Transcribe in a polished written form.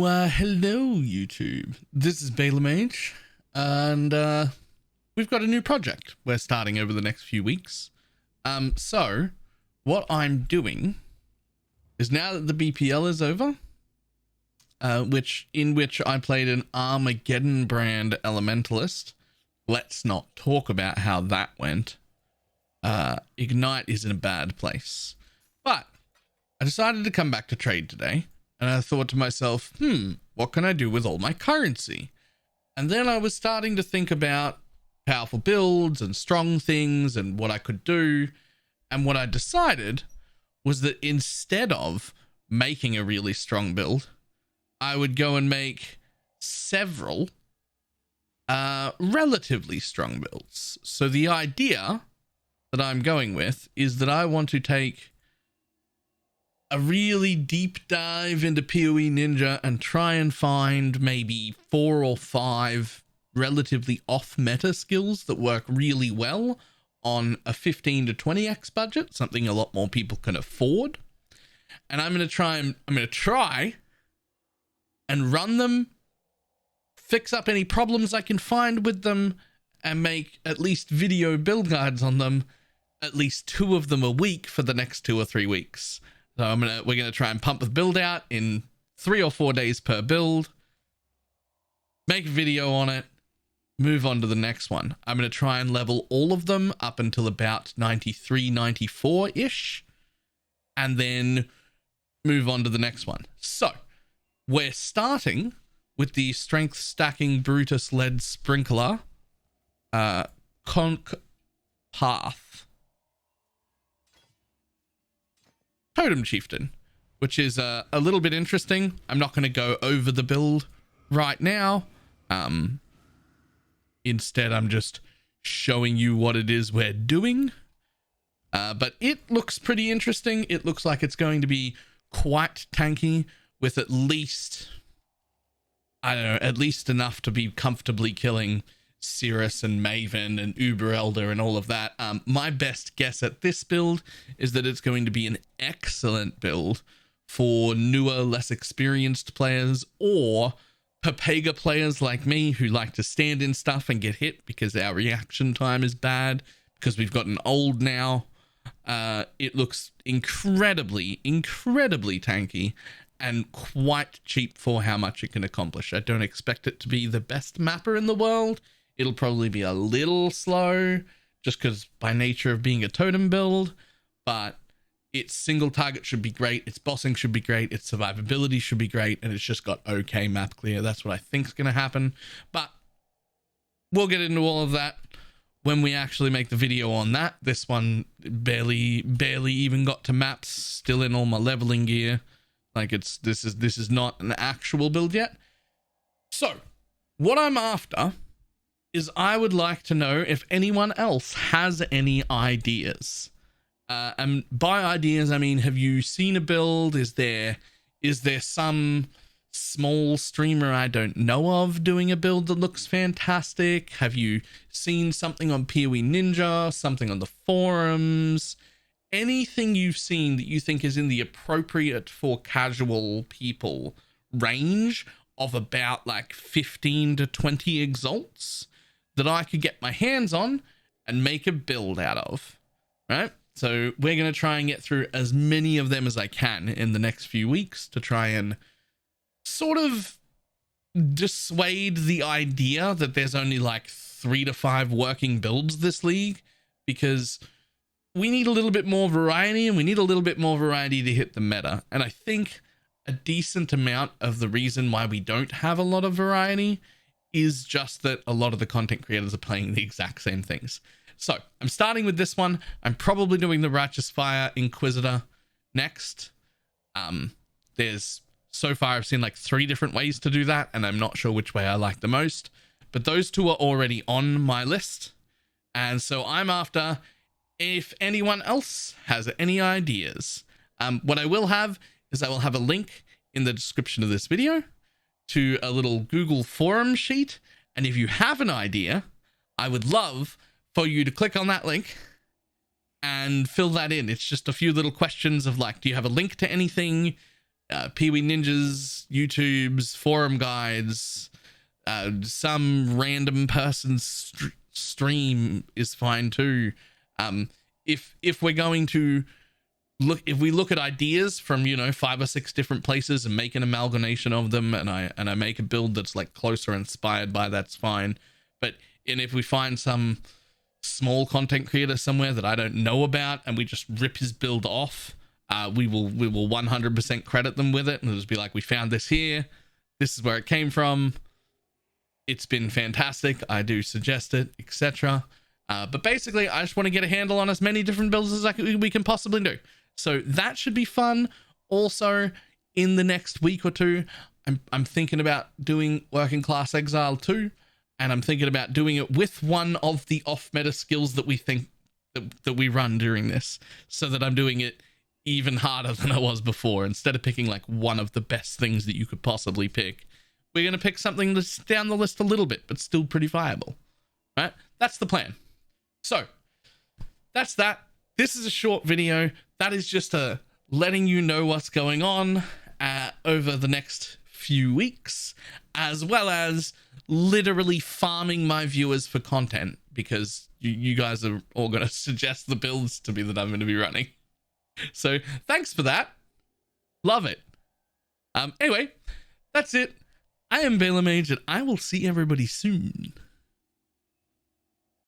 Hello YouTube. This is BalorMage, and we've got a new project we're starting over the next few weeks. So what I'm doing is, now that the BPL is over, in which I played an Armageddon brand Elementalist. Let's not talk about how that went. Ignite is in a bad place. But I decided to come back to trade today, and I thought to myself, what can I do with all my currency? And then I was starting to think about powerful builds and strong things and what I could do. And what I decided was that instead of making a really strong build, I would go and make several relatively strong builds. So the idea that I'm going with is that I want to take a really deep dive into POE Ninja and try and find maybe 4 or 5 relatively off meta skills that work really well on a 15 to 20x budget, something a lot more people can afford. And I'm going to try and run them, fix up any problems I can find with them, and make at least video build guides on them, at least 2 of them a week for the next 2 or 3 weeks. So we're gonna try and pump the build out in 3 or 4 days per build, make a video on it, move on to the next one. I'm gonna try and level all of them up until about 93, 94-ish, and then move on to the next one. So we're starting with the strength stacking Brutus led sprinkler conk path totem chieftain, which is a little bit interesting. I'm not going to go over the build right now. Instead, I'm just showing you what it is we're doing. But it looks pretty interesting. It looks like it's going to be quite tanky, with at least, I don't know, at least enough to be comfortably killing Cirrus and Maven and Uber Elder and all of that. My best guess at this build is that it's going to be an excellent build for newer, less experienced players, or Papega players like me who like to stand in stuff and get hit because our reaction time is bad because we've gotten old now. It looks incredibly tanky and quite cheap for how much it can accomplish. I don't expect it to be the best mapper in the world. It'll probably be a little slow just because by nature of being a totem build, but its single target should be great, its bossing should be great, its survivability should be great, and it's just got okay map clear. That's what I think is going to happen, but we'll get into all of that when we actually make the video on that. This one barely even got to maps, still in all my leveling gear. Like this is not an actual build yet. So what I'm after is, I would like to know if anyone else has any ideas. And by ideas, I mean, have you seen a build? Is there some small streamer I don't know of doing a build that looks fantastic? Have you seen something on POE Ninja, something on the forums? Anything you've seen that you think is in the appropriate for casual people range of about like 15 to 20 exalts that I could get my hands on and make a build out of, right? So we're going to try and get through as many of them as I can in the next few weeks to try and sort of dissuade the idea that there's only like 3 to 5 working builds this league, because we need a little bit more variety, and we need a little bit more variety to hit the meta. And I think a decent amount of the reason why we don't have a lot of variety is just that a lot of the content creators are playing the exact same things. So I'm starting with this one. I'm probably doing the Righteous Fire Inquisitor next. So far I've seen like 3 different ways to do that, and I'm not sure which way I like the most, but those 2 are already on my list. And so I'm after, if anyone else has any ideas. What I will have is I will have a link in the description of this video to a little Google forum sheet. And if you have an idea, I would love for you to click on that link and fill that in. It's just a few little questions of like, do you have a link to anything? POE Ninjas, YouTubes, forum guides, some random person's stream is fine too. If we're going to if we look at ideas from 5 or 6 different places and make an amalgamation of them, and I make a build that's like closer inspired by, that's fine. But if we find some small content creator somewhere that I don't know about and we just rip his build off, we will 100% credit them with it, and it'll just be like, we found this here, this is where it came from, it's been fantastic, I do suggest it, etc. But basically I just want to get a handle on as many different builds as we can possibly do. So that should be fun. Also, in the next week or two, I'm thinking about doing Working Class Exile 2, and I'm thinking about doing it with one of the off-meta skills that we think that we run during this, so that I'm doing it even harder than I was before. Instead of picking like one of the best things that you could possibly pick, we're going to pick something that's down the list a little bit, but still pretty viable. Right? That's the plan. So that's that. This is a short video. That is just letting you know what's going on over the next few weeks, as well as literally farming my viewers for content, because you guys are all going to suggest the builds to me that I'm going to be running. So thanks for that. Love it. Anyway, that's it. I am BalorMage, and I will see everybody soon.